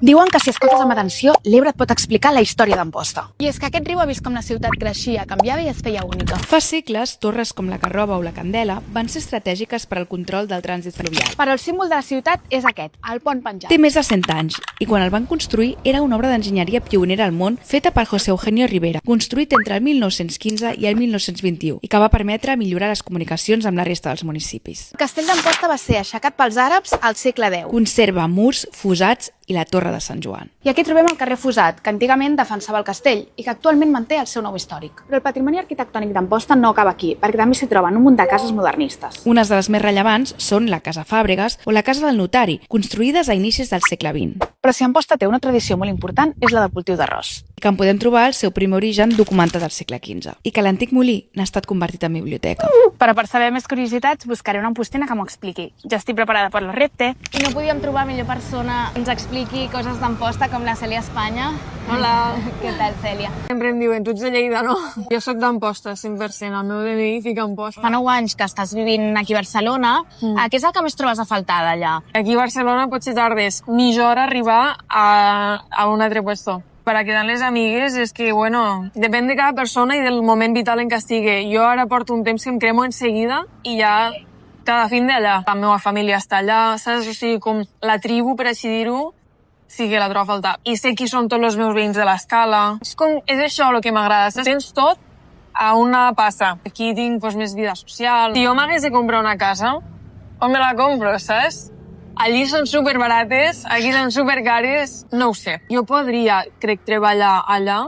Diuen que si escoltes amb atenció, l'Ebre et pot explicar la història d'Amposta. I és que aquest riu ha vist com la ciutat creixia, canviava i es feia única. Fa segles, torres com la Carrova o la Candela van ser estratègiques per al control del trànsit fluvial. Però el símbol de la ciutat és aquest, el pont penjat. Té més de 100 anys i quan el van construir era una obra d'enginyeria pionera al món feta per José Eugenio Rivera, construït entre el 1915 i el 1921 i que va permetre millorar les comunicacions amb la resta dels municipis. El castell d'Amposta va ser aixecat pels àrabs al segle X. Conserva murs, fossats i la Torre de Sant Joan. I aquí trobem el carrer Fossat, que antigament defensava el castell i que actualment manté el seu nou històric. Però el patrimoni arquitectònic d'Amposta no acaba aquí, perquè també s'hi troben un munt de cases modernistes. Unes de les més rellevants són la Casa Fàbregas o la Casa del Notari, construïdes a inicis del segle XX. Però si Amposta té una tradició molt important, és la del cultiu d'arròs. I que en podem trobar el seu primer origen documentat al segle XV. I que l'antic molí n'ha estat convertit en biblioteca. Però per saber més curiositats, buscaré una empostina que m'ho expliqui. Ja estic preparada per la repte. I no podíem trobar millor persona que ens expliqui coses d'Amposta com la Cèlia Espanya. Hola. Què tal, Cèlia? Sempre em diuen, tu ets de Lleida, no? Jo sóc d'Amposta, 100%. El meu DNI fica Amposta. Fa 9 anys que estàs vivint aquí a Barcelona. Què és el que més trobes a faltar d'allà? Aquí a Barcelona potser tardes mitja hora arribar a un altre puesto. Para quedar les amigues és que, bueno, depèn de cada persona i del moment vital en què estigui. Jo ara porto un temps que em cremo en seguida i ja cada fin d'allà. La meva família està allà, saps? O sigui, com la tribu, per així dir-ho, sí que la trobo a faltar. I sé qui són tots els meus veïns de l'escala. És això el que m'agrada, saps? Tens tot a una passa. Aquí tinc més vida social. Si jo m'hagués de comprar una casa, on me la compro, saps? Allí són superbarates, aquí són supercares, no ho sé. Jo podria, crec, treballar allà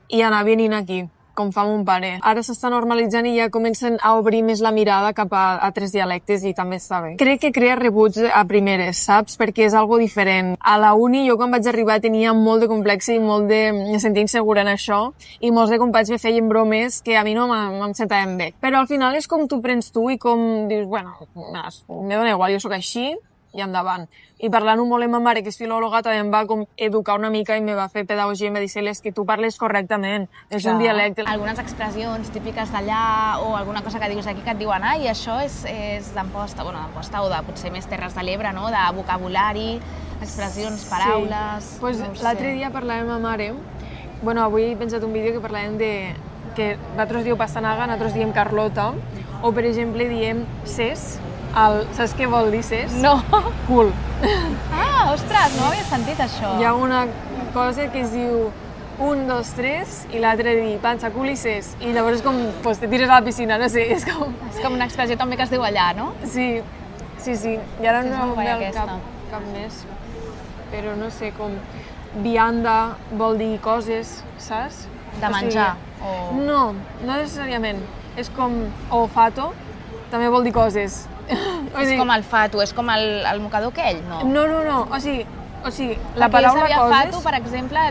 i anar venint aquí, com fa mon pare. Ara s'està normalitzant i ja comencen a obrir més la mirada cap a altres dialectes i també està bé. Crec que crea rebuig a primeres, saps? Perquè és algo diferent. A la uni, jo quan vaig arribar tenia molt de complex i me sentia insegura en això i molts de companys me feien bromes que a mi no em sentaven bé. Però al final és com tu prens tu i com dius, bueno, me dona igual, jo sóc així, i endavant. I parlant-ho molt amb ma mare, que és filòloga, també em va educar una mica i me va fer pedagogia i em va dir, Cèlia, és que tu parles correctament, és un dialecte. Algunes expressions típiques d'allà o alguna cosa que dius aquí que et diuen i això és d'Amposta, bueno, d'Amposta o de potser més Terres de l'Ebre, no? De vocabulari, expressions, paraules... Sí, pues l'altre dia parlàvem amb ma mare, bueno, avui he penjat un vídeo que parlàvem de que nosaltres diu pastanaga, nosaltres diem Carlota, o per exemple diem ses. Saps què vol dir ses? No. Cul. Ah, ostres, no havia sentit això. Hi ha una cosa que es diu 1, 2, 3 i l'altre dir panxa, cul i ses. I llavors com te tires a la piscina, no sé, és com... És com una expressió també que es diu allà, no? Sí. I ara no em ve al cap més. Però no sé, com vianda vol dir coses, saps? De menjar? No necessàriament. És com olfato, també vol dir coses. És com el fato, és com el mocador aquell, no? No. O sigui, la paraula coses... Fato, per exemple,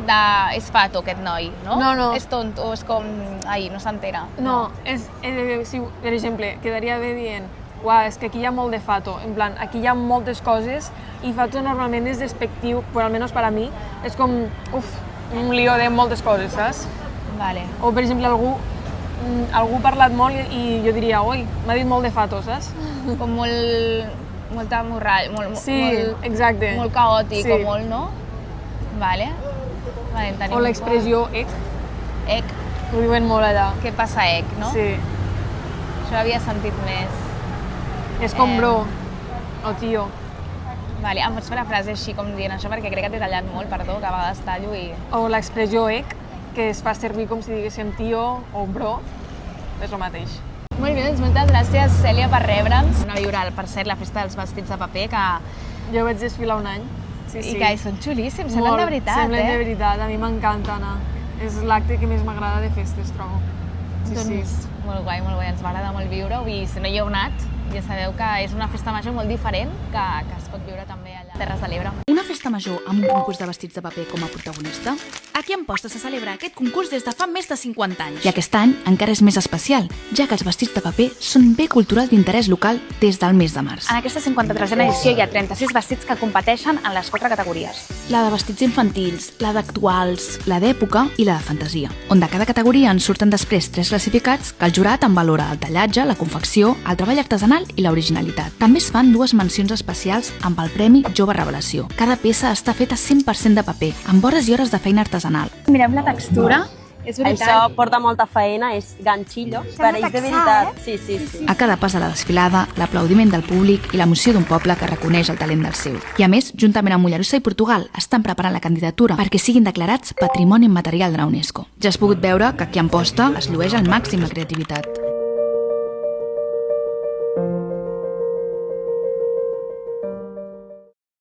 és fato, aquest noi, no? No. És tonto, o és com... Ai, no s'entera. No, si, per exemple, quedaria bé dient uau, és que aquí hi ha molt de fato, en plan, aquí hi ha moltes coses i fato normalment és despectiu, però almenys per a mi, és com, un lío de moltes coses, saps? Vale. O, per exemple, algú ha parlat molt i jo diria, oi, m'ha dit molt de fato, saps? Com molta morrall, exacte. Molt caòtic, o molt, no? Vale, o l'expressió ec. Ec. Ho diuen molt allà. Què passa ec, no? Sí. Això havia sentit més. És com bro, o tio. Vale, em pots fer la frase així com dient això, perquè crec que t'he tallat molt, perdó, que a vegades tallo i... O l'expressió ec, que es fa servir com si diguéssim tio o bro, és el mateix. Molt bé, doncs moltes gràcies, Cèlia, per rebre'ns. Anem a viure, per cert, la festa dels vestits de paper, que... Jo vaig desfilar un any. Sí. I que són xulíssims, semblen de veritat, Semblen de veritat, a mi m'encanta anar. És l'acte que més m'agrada de festes, trobo. Doncs molt guai, ens va agradar molt viure-ho i si no hi heu anat, ja sabeu que és una festa major molt diferent que es pot viure també allà a Terres de l'Ebre. Una festa major amb un concurs de vestits de paper com a protagonista? Aquí a Amposta se celebra aquest concurs des de fa més de 50 anys. I aquest any encara és més especial, ja que els vestits de paper són bé cultural d'interès local des del mes de març. En aquesta 53a edició hi ha 36 vestits que competeixen en les 4 categories. La de vestits infantils, la d'actuals, la d'època i la de fantasia, on de cada categoria en surten després 3 classificats que el jurat en valora el tallatge, la confecció, el treball artesanal i l'originalitat. També es fan 2 mencions especials amb el Premi Jove jove revelació. Cada peça està feta 100% de paper, amb hores i hores de feina artesanal. Mirem la textura. És Això porta molta feina, és ganxillo, pareix de veritat. Sí. A cada pas de la desfilada, l'aplaudiment del públic i l'emoció d'un poble que reconeix el talent del seu. I a més, juntament amb Mollerussa i Portugal, estan preparant la candidatura perquè siguin declarats Patrimoni Immaterial de la UNESCO. Ja has pogut veure que qui en posta es llueix al màxim la creativitat.